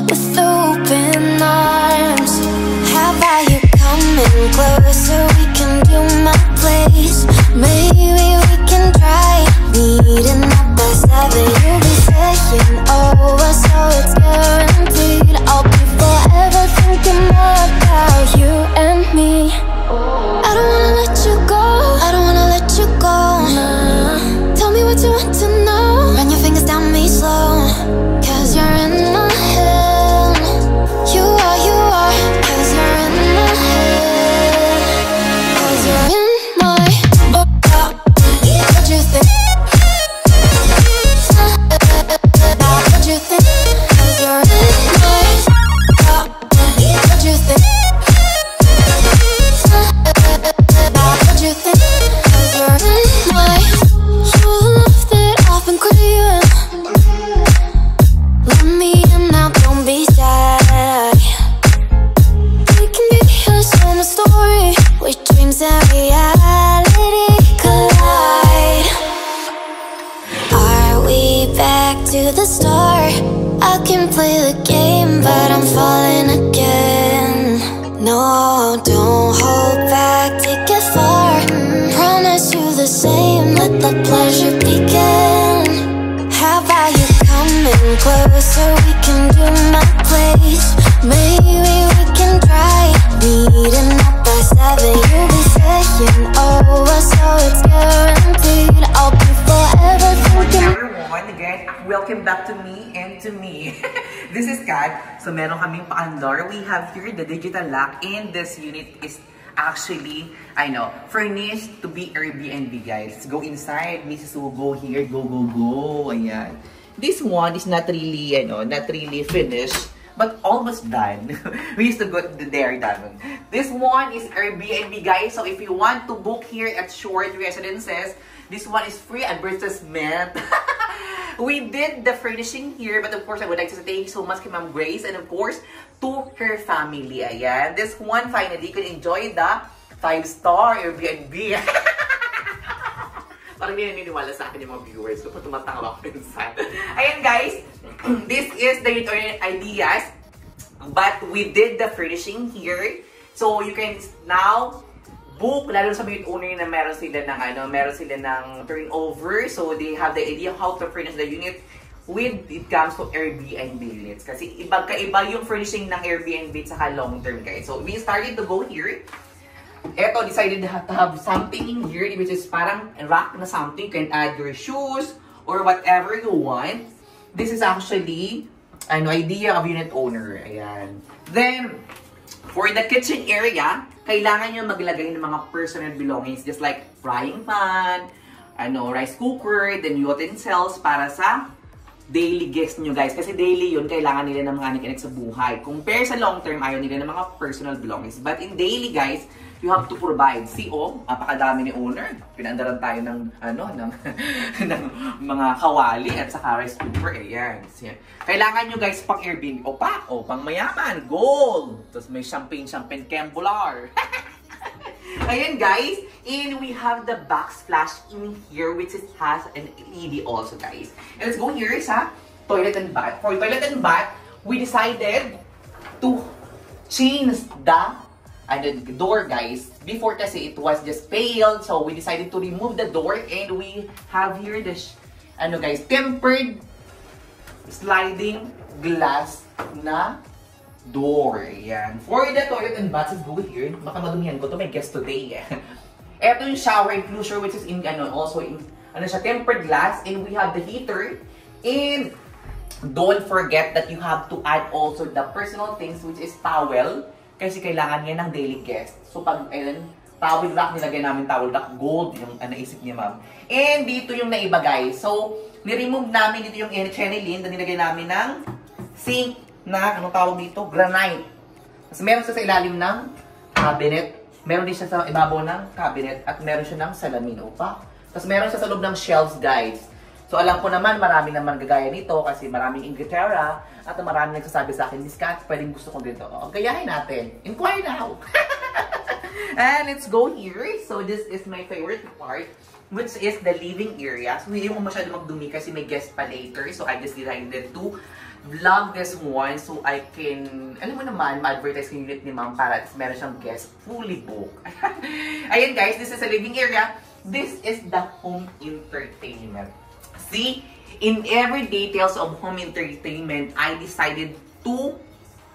with open arms. How about you coming closer? We can do my place. Maybe we can try meeting up by 7. You'll be saying over, so it's guaranteed. I'll be forever thinking more about you and me. I don't wanna let you go, I don't wanna let you go, nah. Tell me what you want to know, run your fingers down me slow. Cause you're in my head, you are, cause you're in my head. Cause you're in my, what you think? What you think? Cause you're in my, what you think? What you think? Cause you're in my, you're the love that I've been craving. Let me in now, don't be shy. We can be a summer story where dreams and reality collide. Are we back to the start? I can play the game, but I'm falling again. No, don't hold back, take it far. Promise you the same, let the pleasure begin. How about you coming closer? We can do my place. Maybe we can try meeting up by 7. You'll be saying over, so it's guaranteed. I'll be forever thinking. Everyone, again, welcome back to me and to me. This is Kat. So meron kaming paandar. We have here the digital lock, and this unit is actually, I know, furnished to be Airbnb, guys. Let's go inside. Mrs. Hugo here. Go, go, go. Ayan. This one is not really, not really finished, but almost done. We used to go there, done. This one is Airbnb, guys. So if you want to book here at Short Residences, this one is free advertisement. We did the furnishing here, but of course, I would like to say thank you so much to Ma'am Grace, and of course, to her family. Ayan. This one, finally, you can enjoy the 5-star Airbnb. Parang hindi naniniwala sa akin yung mga viewers ko. Tumatawa ako inside. Ayan, guys. This is the ideas, but we did the furnishing here. So, you can now book, lalo sa mga owner na meron sila ng turnover. So, they have the idea how to furnish the unit when it comes to Airbnb units. Kasi kaiba yung furnishing ng Airbnb sa long term, guys. So, we started to go here. Eto, decided to have something in here, which is parang rack na something. You can add your shoes or whatever you want. This is actually an idea of unit owner. Ayan. Then, for the kitchen area, kailangan nyo maglagay ng mga personal belongings, just like frying pan, rice cooker, then utensils para sa daily guests nyo, guys. Kasi daily yun, kailangan nila ng mga nakikinig sa buhay. Compare sa long term, ayaw nila ng mga personal belongings. But in daily, guys, you have to provide. Napakadami ni owner. Pinandaran tayo ng, ng mga kawali at saka rice cooker. Ayan. Kailangan nyo, guys, pang Airbnb. Pang mayaman. Gold. Tapos may champagne Kembular. Ayan, guys. And we have the backsplash in here, which has an LED also, guys. And let's go here sa toilet and bath. For toilet and bath, we decided to change the door, guys. Before kasi it was just failed, so we decided to remove the door, and we have here this guys, tempered sliding glass na door. Yan. For the toilet and bath, let's go here. Baka madumihan ko to, may guest today. Ito yung shower enclosure, which is in also in tempered glass, and we have the heater. And don't forget that you have to add also the personal things, which is towel. Kasi kailangan niya ng daily guest. So, pag, towel rack, nilagay namin towel rack, gold, yung naisip niya, ma'am. And dito yung naiba, guys. So, niremove namin dito yung chenilene, na nilagay namin ng sink na, anong tawag dito? Granite. Tapos, meron siya sa ilalim ng cabinet. Meron din siya sa ibabaw ng cabinet. At meron siya ng salamin, Tapos, meron siya sa loob ng shelves, guys. So, alam ko naman, marami naman gagaya nito kasi maraming Inglaterra at marami nagsasabi sa akin, Miss Kat, pwedeng gusto ko dito. Gayahin natin. Inquire now! And let's go here. So, this is my favorite part, which is the living area. So, hindi mo masyado magdumi kasi may guest pa later. So, I just decided to vlog this one so I can, alam mo naman, ma-advertise yung unit ni ma'am para at meron siyang guest fully booked. Ayan guys, this is a living area. This is the home entertainment. See, in every details of home entertainment, I decided to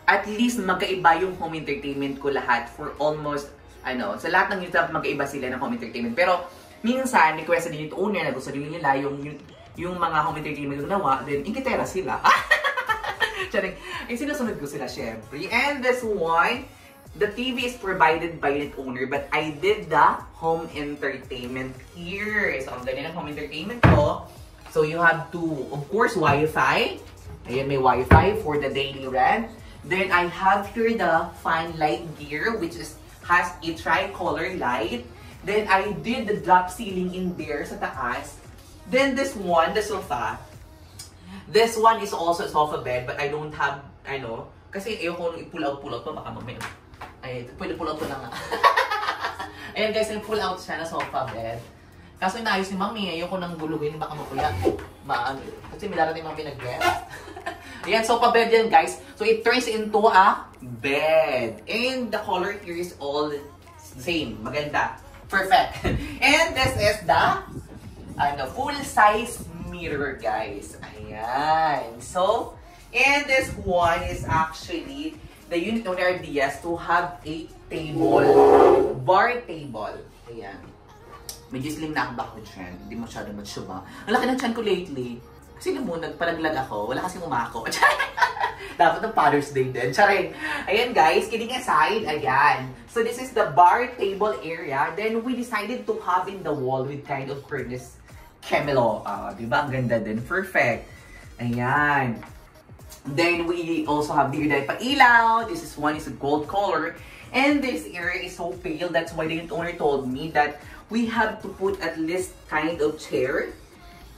at least magkaiba yung home entertainment ko lahat for almost, sa lahat ng unit magkaiba sila ng home entertainment. Pero minsan, request din yung owner na gusto rin nila yung mga home entertainment ko nawa, then inkitera sila. Charing, sinusunod ko sila syempre. And this one, the TV is provided by unit owner, but I did the home entertainment here. So, ang ganyan ang home entertainment ko. So, you have to, of course, Wi-Fi. Ayan, may Wi-Fi for the daily rent. Then, I have here the fan light gear, which has a tricolor light. Then, I did the drop ceiling in there sa taas. Then, this one, the sofa. This one is also a sofa bed, but I don't have, kasi ayoko nung i-pull out pa, baka mamaya. Ay, pull out ko na nga. Ayan guys, pull out siya na sofa bed. Kaso inaayos ni mami, ayoko nang guluhin, baka makuya. Kasi may darating mami nag-guest. Ayan, sofa bed yan guys. So it turns into a bed. And the color here is all the same. Maganda. Perfect. And this is the full-size mirror guys. Ayan. So, and this one is actually the unit owner ideas to have a table, bar table. Ayan. Medyo slim na ang back ko dyan. Hindi masyado matsuba. Ang laki ng chan ko lately. Kasi nagpalaglag ako. Wala kasing umako. Dapat ng Father's Day din. Charing. Ayan guys, kidding aside. Ayan. So this is the bar table area. Then we decided to have in the wall with kind of furnace Camelo. Diba? Ang ganda din. Perfect. Ayan. Then we also have the pailaw. This is one is a gold color. And this area is so pale. That's why the unit owner told me that we have to put at least kind of chair.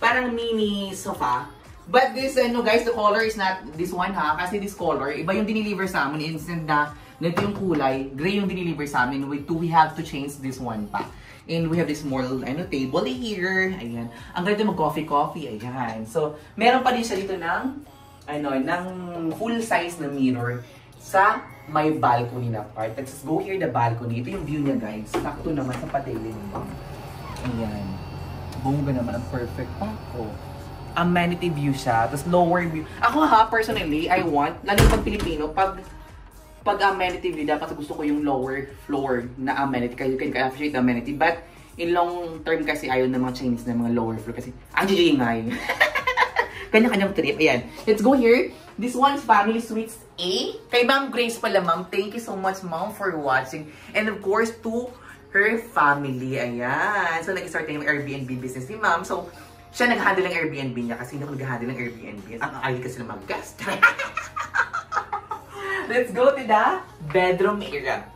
Parang mini sofa. But this, guys, the color is not this one ha. Kasi this color, iba yung diniliver sa amin. Instant na ganito yung kulay. Gray yung diniliver sa amin. We have to change this one pa. And we have this small table here. Ayan. Ang ganito mag-coffee. Ayan. So, meron pa din siya dito ng full size na mirror sa may balcony na part. Let's go here the balcony. Ito yung view niya guys. Sakto naman sa padele niya. Ayan. Bongga naman. Ang perfect pa ko. Amenity view siya. Tapos lower view. Ako personally, I want, lalo pag Pilipino, pag amenity view, dapat gusto ko yung lower floor na amenity. Kasi you can appreciate the amenity. But, in long term kasi, ayaw ng mga Chinese na mga lower floor. Kasi, ang jijingay. Kanya-kanyang trip. Ayan. Let's go here. This one is Family Suites A. Kay Ma'am Grace pala, Ma'am. Thank you so much, Ma'am, for watching. And of course, to her family. Ayan. So, nag-start na yung Airbnb business ni Ma'am. So, siya nag-handle ng Airbnb niya kasi hindi ako nag-handle ng Airbnb. Ang ayaw kasi na mag-guest. Let's go to the bedroom area.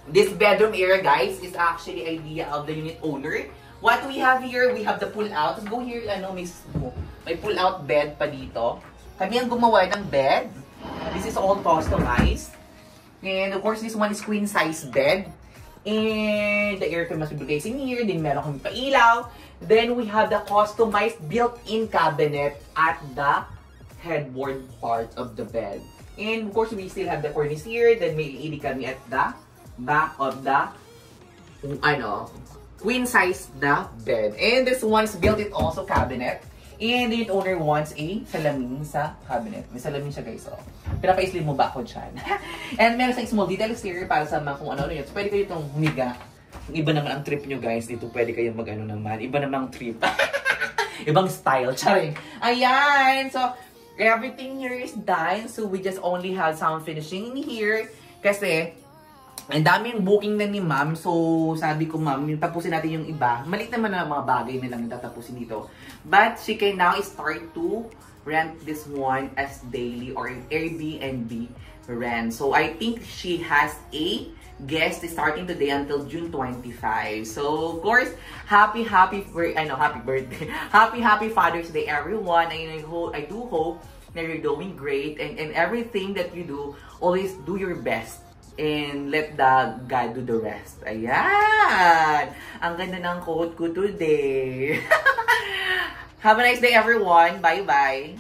This bedroom area, guys, is actually idea of the unit owner. What we have here, we have the pull-out. Let's go here, may pull-out bed pa dito. Kami ang gumawa ng bed. This is all customized. And of course, this one is queen-size bed. And the aircon must be placing here. Then meron kami pailaw. Then we have the customized built-in cabinet at the headboard part of the bed. And of course, we still have the cornice here. Then may LED kami at the back of the queen size the bed. And this one's built-in also cabinet. And the owner wants a salamin sa cabinet. May salamin siya guys. So, pinapa-slim mo ba ako dyan? And meron sa small detail exterior para sa mga kung ano yun. So, pwede kayo itong humiga. Iba naman ang trip nyo guys. Dito pwede kayo mag-ano naman. Iba namang trip. Ibang style. Charing. Ayan. So, everything here is done. So, we just only have sound finishing in here. Kasi, ang daming booking na ni ma'am. So, sabi ko ma'am, tapusin natin yung iba. Maliit naman na mga bagay na lang yung tatapusin dito. But, she can now start to rent this one as daily or Airbnb rent. So, I think she has a guest starting today until June 25. So, of course, happy birthday. Happy Father's Day, everyone. And I do hope that you're doing great. And everything that you do, always do your best. And let the God do the rest. Ayan! Ang ganda ng quote ko today. Have a nice day, everyone. Bye-bye.